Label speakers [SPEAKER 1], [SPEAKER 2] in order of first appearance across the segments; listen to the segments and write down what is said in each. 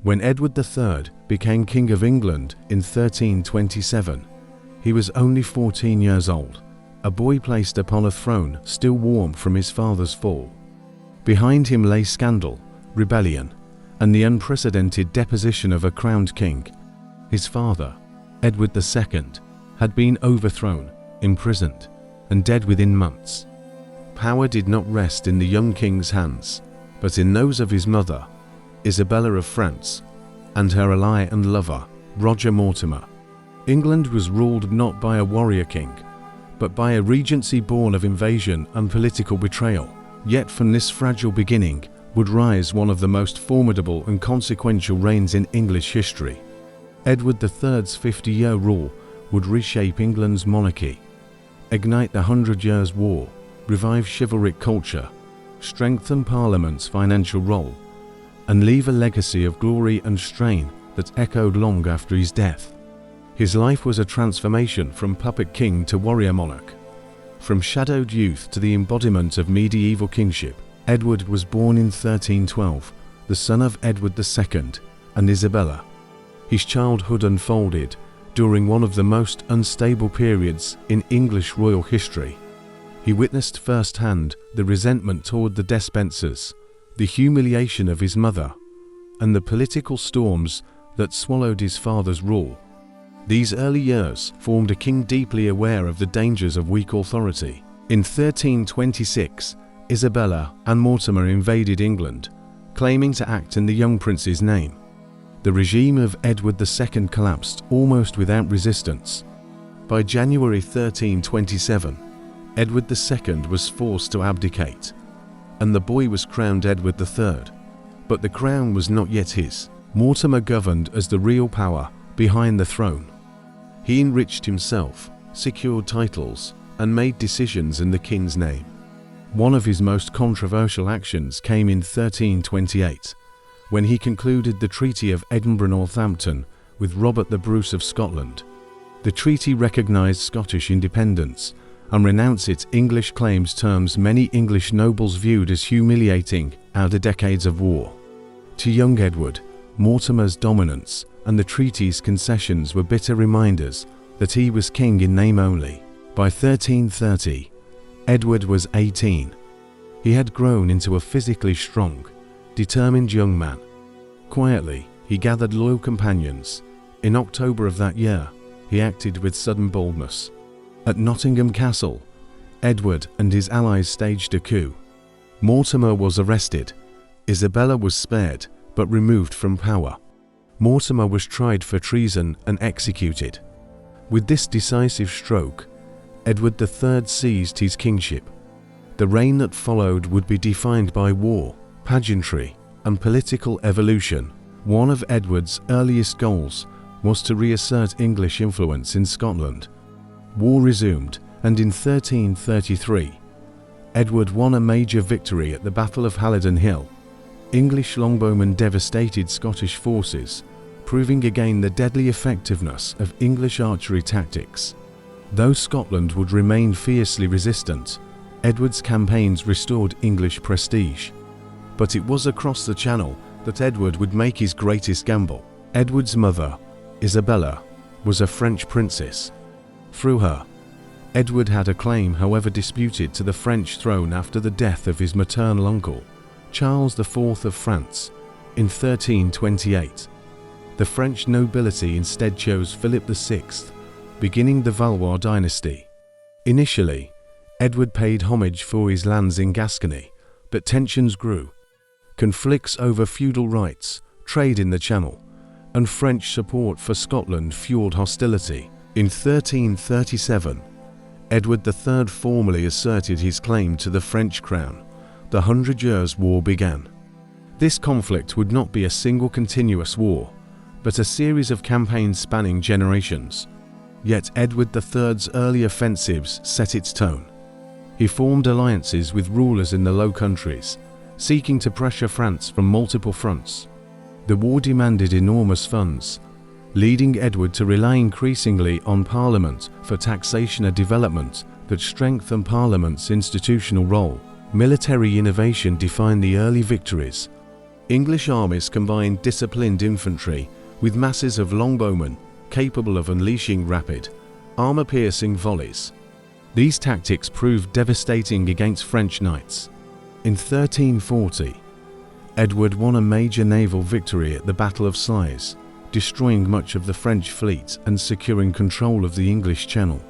[SPEAKER 1] When Edward III became King of England in 1327, he was only 14 years old, a boy placed upon a throne still warm from his father's fall. Behind him lay scandal, rebellion, and the unprecedented deposition of a crowned king. His father, Edward II, had been overthrown, imprisoned, and dead within months. Power did not rest in the young king's hands, but in those of his mother, Isabella of France, and her ally and lover, Roger Mortimer. England was ruled not by a warrior king, but by a regency born of invasion and political betrayal. Yet from this fragile beginning would rise one of the most formidable and consequential reigns in English history. Edward III's 50-year rule would reshape England's monarchy, ignite the 100 Years' War, revive chivalric culture, strengthen Parliament's financial role, and leave a legacy of glory and strain that echoed long after his death. His life was a transformation from puppet king to warrior monarch. From shadowed youth to the embodiment of medieval kingship, Edward was born in 1312, the son of Edward II and Isabella. His childhood unfolded during one of the most unstable periods in English royal history. He witnessed firsthand the resentment toward the Despensers, the humiliation of his mother, and the political storms that swallowed his father's rule. These early years formed a king deeply aware of the dangers of weak authority. In 1326, Isabella and Mortimer invaded England, claiming to act in the young prince's name. The regime of Edward II collapsed almost without resistance. By January 1327, Edward II was forced to abdicate, and the boy was crowned Edward III. But the crown was not yet his. Mortimer governed as the real power behind the throne. He enriched himself, secured titles, and made decisions in the king's name. One of his most controversial actions came in 1328, when he concluded the Treaty of Edinburgh-Northampton with Robert the Bruce of Scotland. The treaty recognized Scottish independence and renounced its English claims, terms many English nobles viewed as humiliating after decades of war. To young Edward, Mortimer's dominance and the treaty's concessions were bitter reminders that he was king in name only. By 1330, Edward was 18. He had grown into a physically strong, determined young man. Quietly, he gathered loyal companions. In October of that year, he acted with sudden boldness. At Nottingham Castle, Edward and his allies staged a coup. Mortimer was arrested. Isabella was spared, but removed from power. Mortimer was tried for treason and executed. With this decisive stroke, Edward III seized his kingship. The reign that followed would be defined by war, pageantry, and political evolution. One of Edward's earliest goals was to reassert English influence in Scotland. War resumed, and in 1333, Edward won a major victory at the Battle of Halidon Hill. English longbowmen devastated Scottish forces, proving again the deadly effectiveness of English archery tactics. Though Scotland would remain fiercely resistant, Edward's campaigns restored English prestige. But it was across the Channel that Edward would make his greatest gamble. Edward's mother, Isabella, was a French princess. Through her, Edward had a claim, however disputed, to the French throne after the death of his maternal uncle, Charles IV of France, in 1328. The French nobility instead chose Philip VI, beginning the Valois dynasty. Initially, Edward paid homage for his lands in Gascony, but tensions grew. Conflicts over feudal rights, trade in the Channel, and French support for Scotland fueled hostility. In 1337, Edward III formally asserted his claim to the French crown. The 100 Years' War began. This conflict would not be a single continuous war, but a series of campaigns spanning generations. Yet Edward III's early offensives set its tone. He formed alliances with rulers in the Low Countries, seeking to pressure France from multiple fronts. The war demanded enormous funds, leading Edward to rely increasingly on Parliament for taxation, a development that strengthened Parliament's institutional role. Military innovation defined the early victories. English armies combined disciplined infantry with masses of longbowmen capable of unleashing rapid, armor-piercing volleys. These tactics proved devastating against French knights. In 1340, Edward won a major naval victory at the Battle of Sluys, destroying much of the French fleet and securing control of the English Channel.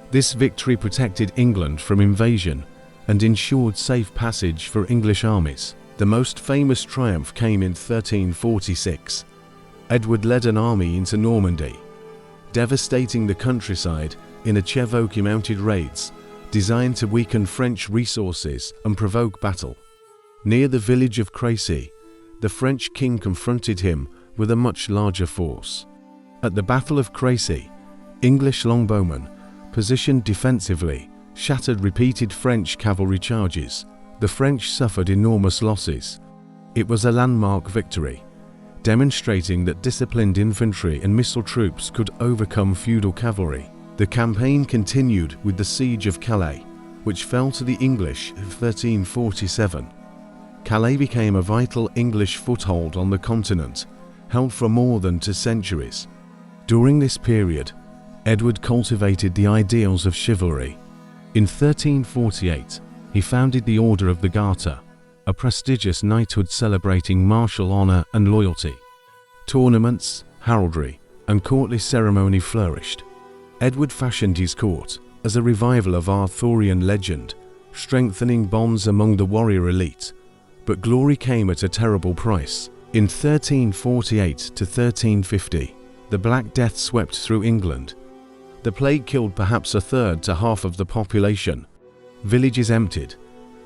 [SPEAKER 1] This victory protected England from invasion and ensured safe passage for English armies. The most famous triumph came in 1346. Edward led an army into Normandy, devastating the countryside in a chevauchée-mounted raids designed to weaken French resources and provoke battle. Near the village of Crécy, the French king confronted him with a much larger force. At the Battle of Crécy, English longbowmen, positioned defensively, shattered repeated French cavalry charges. The French suffered enormous losses. It was a landmark victory, demonstrating that disciplined infantry and missile troops could overcome feudal cavalry. The campaign continued with the Siege of Calais, which fell to the English in 1347. Calais became a vital English foothold on the continent, held for more than 2 centuries. During this period, Edward cultivated the ideals of chivalry. In 1348, he founded the Order of the Garter, a prestigious knighthood celebrating martial honor and loyalty. Tournaments, heraldry, and courtly ceremony flourished. Edward fashioned his court as a revival of Arthurian legend, strengthening bonds among the warrior elite. But glory came at a terrible price. In 1348 to 1350, the Black Death swept through England. The plague killed perhaps 1/3 to half of the population. Villages emptied.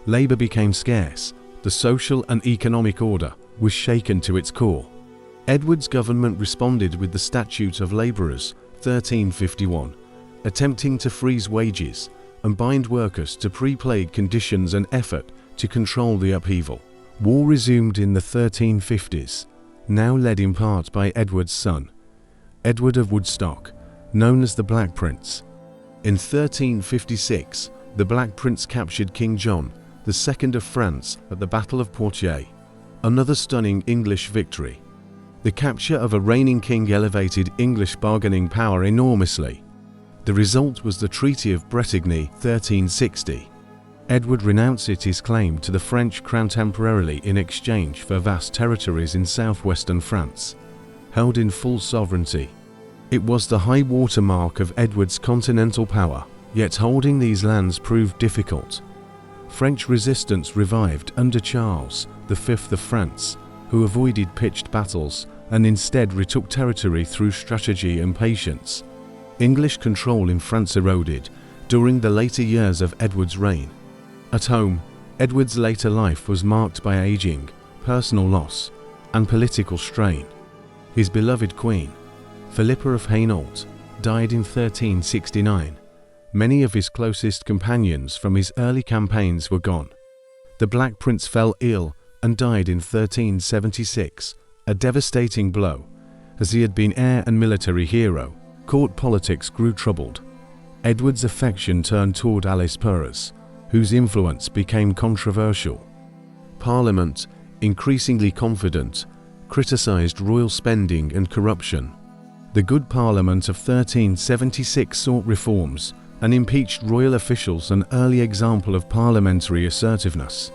[SPEAKER 1] Labour became scarce. The social and economic order was shaken to its core. Edward's government responded with the Statute of Labourers, 1351, attempting to freeze wages and bind workers to pre-plague conditions and effort to control the upheaval. War resumed in the 1350s, now led in part by Edward's son, Edward of Woodstock, known as the Black Prince. In 1356, the Black Prince captured King John II of France at the Battle of Poitiers, another stunning English victory. The capture of a reigning king elevated English bargaining power enormously. The result was the Treaty of Bretigny, 1360. Edward renounced his claim to the French crown temporarily in exchange for vast territories in southwestern France, held in full sovereignty. It was the high water mark of Edward's continental power, yet holding these lands proved difficult. French resistance revived under Charles V of France, who avoided pitched battles and instead retook territory through strategy and patience. English control in France eroded during the later years of Edward's reign. At home, Edward's later life was marked by aging, personal loss, and political strain. His beloved queen, Philippa of Hainault, died in 1369. Many of his closest companions from his early campaigns were gone. The Black Prince fell ill and died in 1376, a devastating blow. As he had been heir and military hero, court politics grew troubled. Edward's affection turned toward Alice Perrers, whose influence became controversial. Parliament, increasingly confident, criticized royal spending and corruption. The Good Parliament of 1376 sought reforms and impeached royal officials, an early example of parliamentary assertiveness.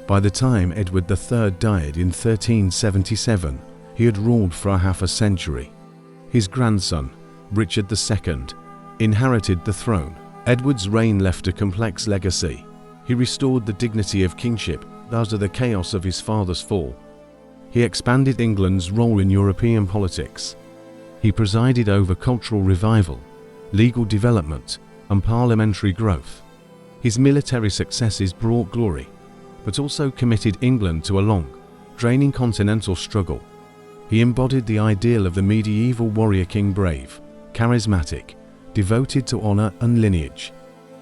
[SPEAKER 1] By the time Edward III died in 1377, he had ruled for half a century. His grandson, Richard II, inherited the throne. Edward's reign left a complex legacy. He restored the dignity of kingship after the chaos of his father's fall. He expanded England's role in European politics. He presided over cultural revival, legal development, and parliamentary growth. His military successes brought glory, but also committed England to a long, draining continental struggle. He embodied the ideal of the medieval warrior king, brave, charismatic, devoted to honor and lineage.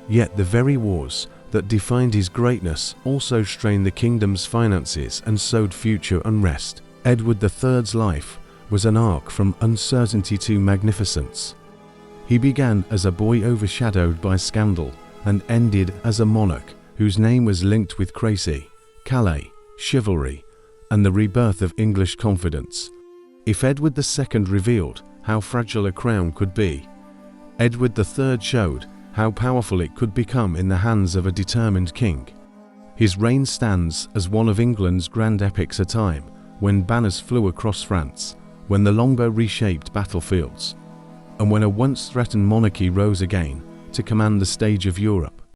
[SPEAKER 1] Yet the very wars that defined his greatness also strained the kingdom's finances and sowed future unrest. Edward III's life was an arc from uncertainty to magnificence. He began as a boy overshadowed by scandal and ended as a monarch whose name was linked with Crécy, Calais, chivalry, and the rebirth of English confidence. If Edward II revealed how fragile a crown could be, Edward III showed how powerful it could become in the hands of a determined king. His reign stands as one of England's grand epics, a time when banners flew across France, when the longbow reshaped battlefields, and when a once threatened monarchy rose again to command the stage of Europe.